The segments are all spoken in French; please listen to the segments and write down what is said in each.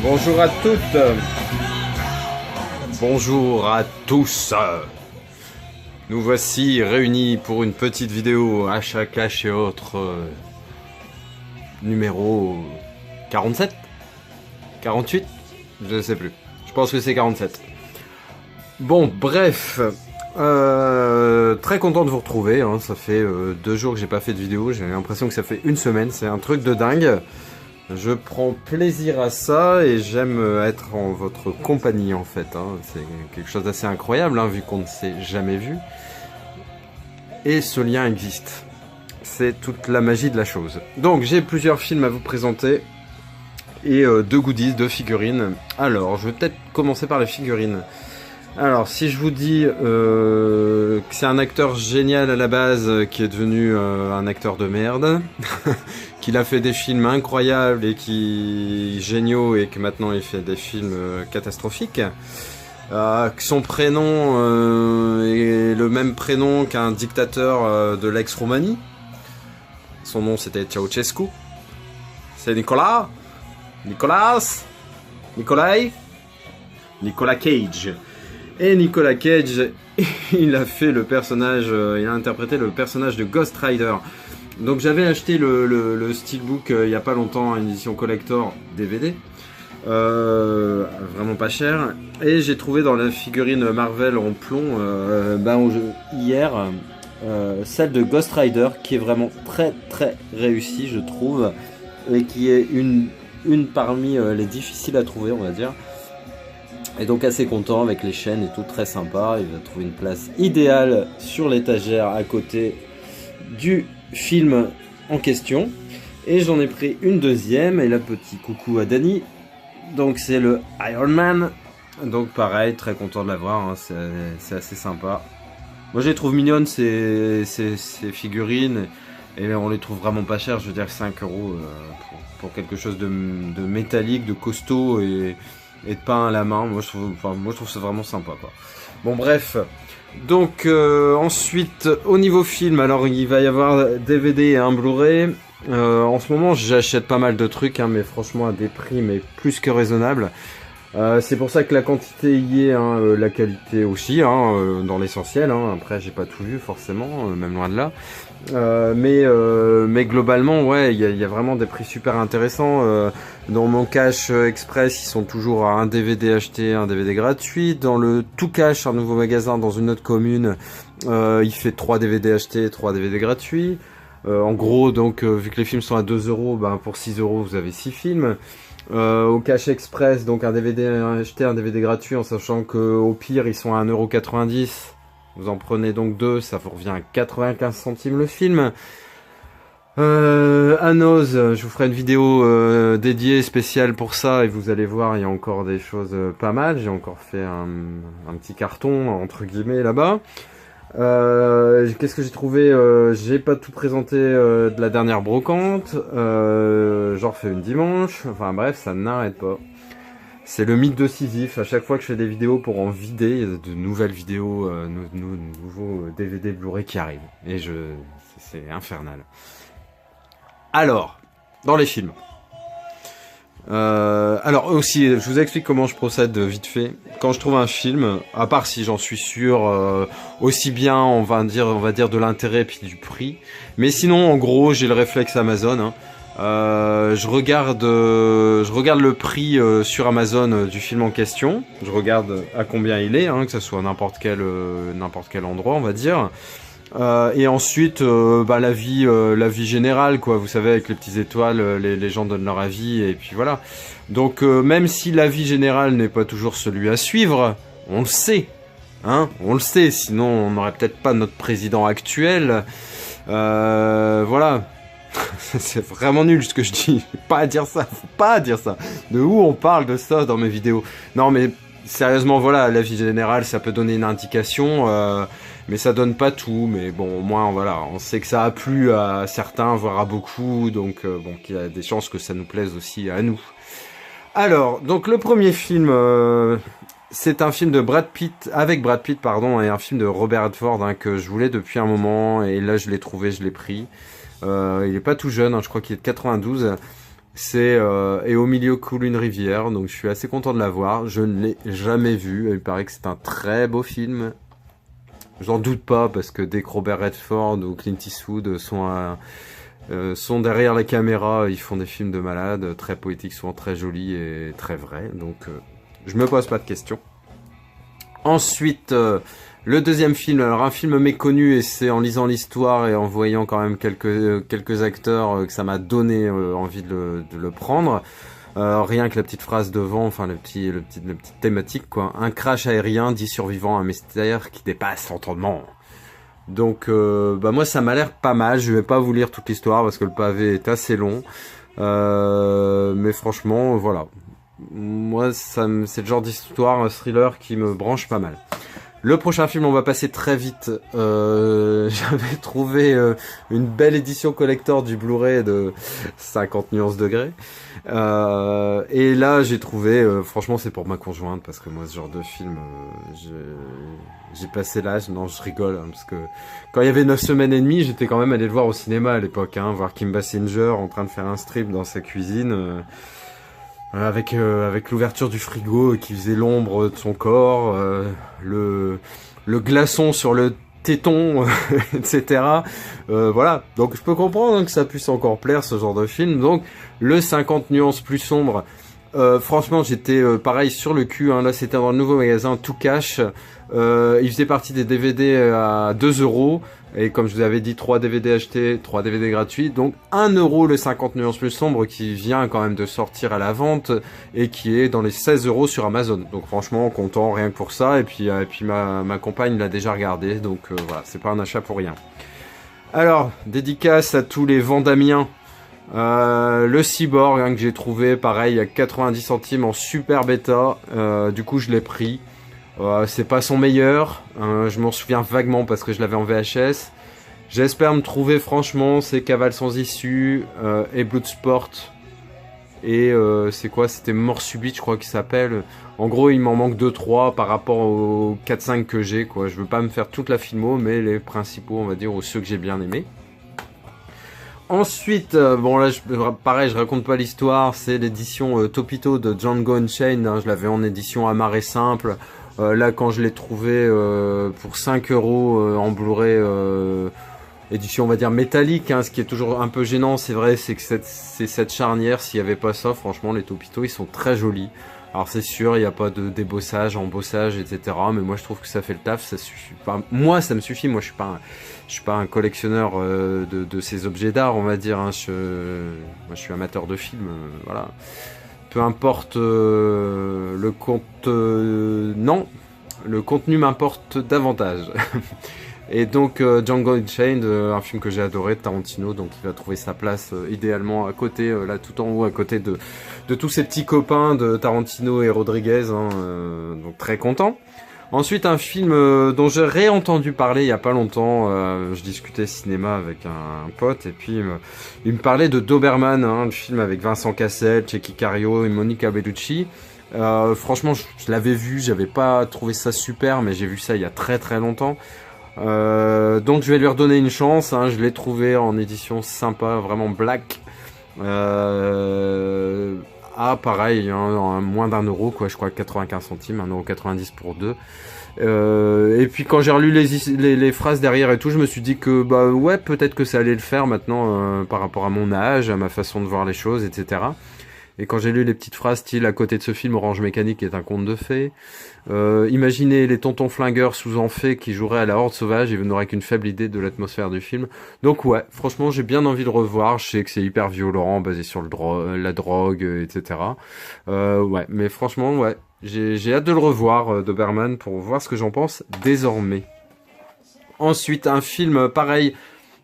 Bonjour à toutes. Bonjour à tous. Nous voici réunis pour une petite vidéo achat cash et autres numéro 47 48, je ne sais plus. Je pense que c'est 47. Bon, bref, très content de vous retrouver, hein. Ça fait 2 jours que j'ai pas fait de vidéo, j'ai l'impression que ça fait une semaine, c'est un truc de dingue. Je prends plaisir à ça et j'aime être en votre compagnie en fait, hein. C'est quelque chose d'assez incroyable, hein, vu qu'on ne s'est jamais vu. Et ce lien existe. C'est toute la magie de la chose. Donc j'ai plusieurs films à vous présenter et 2 goodies, 2 figurines. Alors je vais peut-être commencer par les figurines. Alors si je vous dis que c'est un acteur génial à la base qui est devenu un acteur de merde, qu'il a fait des films incroyables et géniaux et que maintenant il fait des films catastrophiques, que son prénom est le même prénom qu'un dictateur de l'ex-Roumanie. Son nom c'était Ceausescu. C'est Nicolas Cage. Et Nicolas Cage, il a fait le personnage, il a interprété le personnage de Ghost Rider. Donc j'avais acheté le steelbook il n'y a pas longtemps, une édition collector DVD, vraiment pas cher. Et j'ai trouvé dans la figurine Marvel en plomb, hier, celle de Ghost Rider, qui est vraiment très très réussie, je trouve, et qui est une parmi les difficiles à trouver, on va dire. Et donc assez content avec les chaînes et tout, très sympa. Il va trouver une place idéale sur l'étagère à côté du film en question. Et j'en ai pris une deuxième, et là petit coucou à Dany. Donc c'est le Iron Man. Donc pareil, très content de l'avoir, hein. C'est assez sympa. Moi je les trouve mignonnes ces figurines, et on les trouve vraiment pas chères. Je veux dire 5 € pour quelque chose de métallique, de costaud et de peint à la main. Moi je trouve ça vraiment sympa, quoi. Bon bref, donc ensuite au niveau film, alors il va y avoir DVD et un Blu-ray. En ce moment j'achète pas mal de trucs, hein, mais franchement à des prix mais plus que raisonnables. C'est pour ça que la quantité y est, hein, la qualité aussi, hein, dans l'essentiel, hein. Après j'ai pas tout vu forcément, même loin de là. Mais globalement, ouais, il y a vraiment des prix super intéressants. Dans mon Cash Express, ils sont toujours à un DVD acheté, un DVD gratuit. Dans le Tout Cash, un nouveau magasin dans une autre commune, il fait 3 DVD achetés, 3 DVD gratuits. En gros, donc, vu que les films sont à 2 €, ben, pour 6 € vous avez 6 films. Au Cash Express, donc un DVD acheté, un DVD gratuit, en sachant que au pire ils sont à 1,90 €. Vous en prenez donc 2, ça vous revient à 95 centimes le film. À Noz, je vous ferai une vidéo dédiée, spéciale pour ça, et vous allez voir, il y a encore des choses pas mal. J'ai encore fait un petit carton, entre guillemets, là-bas. Qu'est-ce que j'ai trouvé? J'ai pas tout présenté de la dernière brocante. J'en refais une dimanche. Enfin bref, ça n'arrête pas. C'est le mythe de Sisyphe. À chaque fois que je fais des vidéos pour en vider, il y a de nouvelles vidéos, nouveaux DVD Blu-ray qui arrivent. Et c'est infernal. Alors, dans les films. Alors aussi, je vous explique comment je procède vite fait. Quand je trouve un film, à part si j'en suis sûr, aussi bien on va dire de l'intérêt puis du prix. Mais sinon, en gros, j'ai le réflexe Amazon, hein. Je regarde le prix sur Amazon du film en question. Je regarde à combien il est, hein, que ce soit n'importe quel endroit, on va dire. Et ensuite, la vie générale, quoi. Vous savez, avec les petites étoiles, les gens donnent leur avis, et puis voilà. Donc, même si l'avis général n'est pas toujours celui à suivre, on le sait, hein, on le sait. Sinon, on n'aurait peut-être pas notre président actuel. Voilà. C'est vraiment nul ce que je dis. Faut pas dire ça. Faut pas dire ça. De où on parle de ça dans mes vidéos? Non, mais sérieusement, voilà, l'avis général, ça peut donner une indication. Mais ça donne pas tout, mais bon, au moins, voilà, on sait que ça a plu à certains, voire à beaucoup, donc bon, qu'il y a des chances que ça nous plaise aussi à nous. Alors, donc le premier film, c'est un film de Brad Pitt, avec Brad Pitt, pardon, et un film de Robert Redford, hein, que je voulais depuis un moment, et là je l'ai trouvé, je l'ai pris. Il est pas tout jeune, hein, je crois qu'il est de 92. Et au milieu coule une rivière, donc je suis assez content de la voir. Je ne l'ai jamais vu. Il paraît que c'est un très beau film. J'en doute pas parce que dès que Robert Redford ou Clint Eastwood sont derrière la caméra, ils font des films de malades, très poétiques, souvent très jolis et très vrais. Donc je me pose pas de questions. Ensuite, le deuxième film, alors un film méconnu, et c'est en lisant l'histoire et en voyant quand même quelques acteurs que ça m'a donné envie de le prendre. Rien que la petite phrase devant, enfin la petite thématique quoi. Un crash aérien, 10 survivants, un mystère qui dépasse l'entendement. Donc moi ça m'a l'air pas mal. Je vais pas vous lire toute l'histoire parce que le pavé est assez long. Mais franchement voilà. Moi c'est le genre d'histoire, un thriller qui me branche pas mal. Le prochain film, on va passer très vite. J'avais trouvé une belle édition collector du Blu-ray de 50 nuances degrés. Et là, j'ai trouvé, franchement, c'est pour ma conjointe, parce que moi, ce genre de film, j'ai passé l'âge. Non, je rigole, hein, parce que quand il y avait 9 semaines et demie, j'étais quand même allé le voir au cinéma à l'époque, hein, voir Kim Basinger en train de faire un strip dans sa cuisine. Avec l'ouverture du frigo qui faisait l'ombre de son corps, le glaçon sur le téton, etc. Voilà, donc je peux comprendre hein, que ça puisse encore plaire ce genre de film. Donc le 50 nuances plus sombre, franchement j'étais pareil sur le cul, hein. Là c'était dans le nouveau magasin Tout Cash, il faisait partie des DVD à 2 €. Et comme je vous avais dit, 3 DVD achetés, 3 DVD gratuits. Donc 1 € le 50 nuances plus sombre qui vient quand même de sortir à la vente et qui est dans les 16 € sur Amazon. Donc franchement, content rien que pour ça. Et puis ma compagne l'a déjà regardé. Donc voilà, c'est pas un achat pour rien. Alors, dédicace à tous les Vandamiens. Le Cyborg hein, que j'ai trouvé, pareil, à 90 centimes en super bêta. Du coup, je l'ai pris. C'est pas son meilleur, je m'en souviens vaguement parce que je l'avais en VHS. J'espère me trouver franchement, c'est Cavale sans issue et Bloodsport. Et c'est quoi? C'était Mort subite je crois qu'il s'appelle. En gros il m'en manque 2-3 par rapport aux 4-5 que j'ai quoi. Je veux pas me faire toute la filmo mais les principaux on va dire ou ceux que j'ai bien aimés. Ensuite, bon là, pareil, je raconte pas l'histoire, c'est l'édition Topito de Django Unchained, hein, je l'avais en édition amarré simple. Là, quand je l'ai trouvé pour 5 € en Blu-ray, édition on va dire métallique, hein, ce qui est toujours un peu gênant, c'est vrai, c'est que c'est cette charnière, s'il n'y avait pas ça, franchement, les Topito, ils sont très jolis. Alors c'est sûr, il n'y a pas de débossage, embossage, etc. Mais moi je trouve que ça fait le taf, ça suffit pas. Moi ça me suffit, moi je suis pas un collectionneur de ces objets d'art, on va dire. Hein. Moi je suis amateur de films, voilà. Peu importe le compte, non, le contenu m'importe davantage. Et donc Django Unchained, un film que j'ai adoré, Tarantino, donc il va trouver sa place idéalement à côté, là tout en haut, à côté de tous ces petits copains de Tarantino et Rodriguez, hein, donc très content. Ensuite un film dont j'ai réentendu parler il y a pas longtemps, je discutais cinéma avec un pote et puis il me parlait de Doberman, hein, le film avec Vincent Cassel, Checky Cario et Monica Bellucci. Franchement je l'avais vu, j'avais pas trouvé ça super mais j'ai vu ça il y a très très longtemps. Donc je vais lui redonner une chance, hein, je l'ai trouvé en édition sympa, vraiment black. Pareil, hein, moins d'1 € quoi, je crois 95 centimes, 1,90 € pour 2. Et puis quand j'ai relu les phrases derrière et tout, je me suis dit que bah ouais peut-être que ça allait le faire maintenant par rapport à mon âge, à ma façon de voir les choses, etc. Et quand j'ai lu les petites phrases style à côté de ce film Orange Mécanique est un conte de fées, imaginez les tontons flingueurs sous Enfée qui joueraient à la Horde Sauvage et vous n'aurez qu'une faible idée de l'atmosphère du film. Donc ouais, franchement j'ai bien envie de le revoir, je sais que c'est hyper violent, basé sur la drogue, etc. Ouais, mais franchement ouais, j'ai hâte de le revoir, Doberman, pour voir ce que j'en pense désormais. Ensuite un film pareil,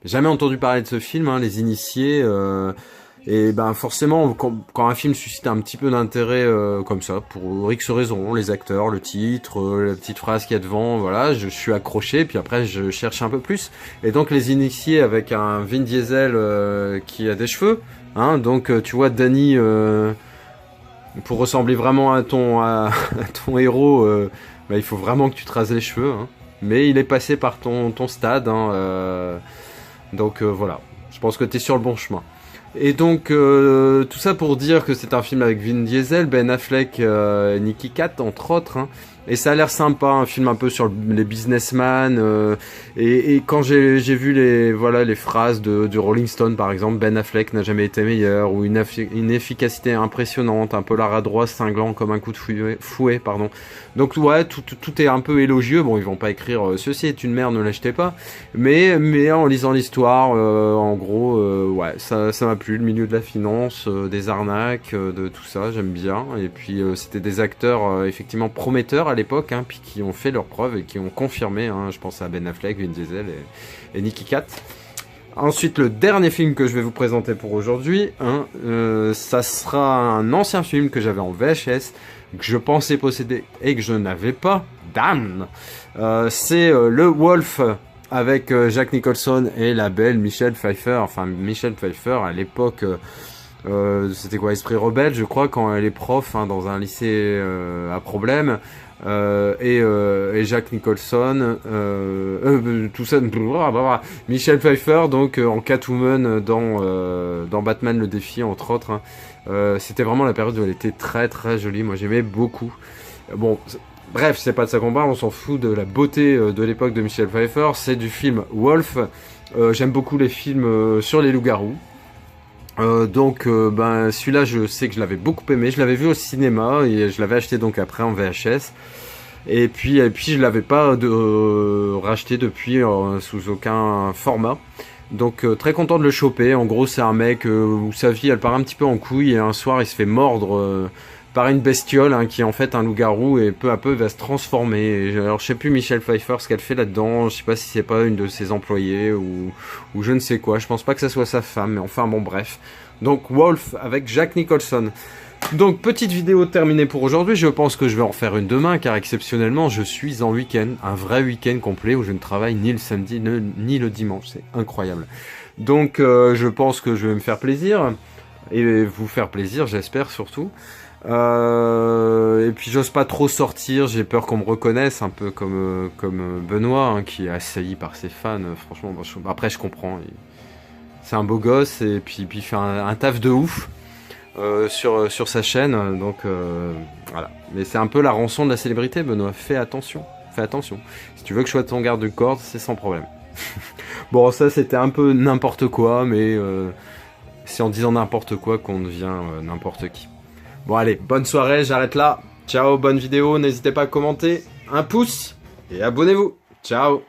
jamais entendu parler de ce film, hein, Les Initiés. Et ben forcément, quand un film suscite un petit peu d'intérêt comme ça, pour X raisons, les acteurs, le titre, la petite phrase qu'il y a devant, voilà, je suis accroché, puis après je cherche un peu plus. Et donc Les Initiés avec un Vin Diesel qui a des cheveux, hein, donc tu vois Danny, pour ressembler vraiment à ton héros, bah, il faut vraiment que tu te rases les cheveux, hein. Mais il est passé par ton stade, hein, donc voilà, je pense que t'es sur le bon chemin. Et donc, tout ça pour dire que c'est un film avec Vin Diesel, Ben Affleck, Nicky Cat, entre autres, hein. Et ça a l'air sympa, un film un peu sur les businessmen. Et quand j'ai vu les phrases du Rolling Stone, par exemple, Ben Affleck n'a jamais été meilleur, ou une efficacité impressionnante, un polar cinglant comme un coup de fouet, pardon. Donc ouais, tout est un peu élogieux. Bon, ils vont pas écrire ceci est une merde, ne l'achetez pas. Mais en lisant l'histoire, en gros, ouais, ça m'a plu. Le milieu de la finance, des arnaques, de tout ça, j'aime bien. Et puis c'était des acteurs effectivement prometteurs à l'époque, hein, puis qui ont fait leurs preuves et qui ont confirmé. Hein, je pense à Ben Affleck, Vin Diesel et Nicky Cat. Ensuite, le dernier film que je vais vous présenter pour aujourd'hui, hein, ça sera un ancien film que j'avais en VHS, que je pensais posséder et que je n'avais pas. Damn. C'est Le Wolf avec Jack Nicholson et la belle Michelle Pfeiffer. Enfin, Michelle Pfeiffer à l'époque, c'était quoi, Esprit Rebelle, je crois, quand elle est prof, hein, dans un lycée à problème. Et Jack Nicholson, tout ça, Michelle Pfeiffer donc en Catwoman dans Batman le défi, entre autres, hein. C'était vraiment la période où elle était très très jolie, moi j'aimais beaucoup. Bon, bref, c'est pas de ça qu'on parle, on s'en fout de la beauté de l'époque de Michelle Pfeiffer, c'est du film Wolf. J'aime beaucoup les films sur les loups-garous. Donc ben celui-là je sais que je l'avais beaucoup aimé, je l'avais vu au cinéma et je l'avais acheté donc après en VHS et puis je l'avais pas racheté depuis sous aucun format, donc très content de le choper. En gros c'est un mec où sa vie elle part un petit peu en couille et un soir il se fait mordre par une bestiole, hein, qui est en fait un loup-garou et peu à peu va se transformer. Et, alors je sais plus Michelle Pfeiffer ce qu'elle fait là-dedans, je sais pas si c'est pas une de ses employées ou je ne sais quoi, je pense pas que ça soit sa femme, mais enfin bon bref. Donc Wolf avec Jack Nicholson. Donc petite vidéo terminée pour aujourd'hui, je pense que je vais en faire une demain car exceptionnellement je suis en week-end, un vrai week-end complet où je ne travaille ni le samedi ni le dimanche, c'est incroyable. Donc je pense que je vais me faire plaisir et vous faire plaisir, j'espère surtout. Et puis j'ose pas trop sortir, j'ai peur qu'on me reconnaisse un peu comme Benoît, hein, qui est assailli par ses fans. Franchement, bon, après je comprends, c'est un beau gosse et puis il fait un taf de ouf sur sa chaîne, donc voilà. Mais c'est un peu la rançon de la célébrité, Benoît. Fais attention. Si tu veux que je sois ton garde du corps, c'est sans problème. Bon, ça c'était un peu n'importe quoi, mais c'est en disant n'importe quoi qu'on devient n'importe qui. Bon allez, bonne soirée, j'arrête là. Ciao, bonne vidéo, n'hésitez pas à commenter, un pouce et abonnez-vous. Ciao.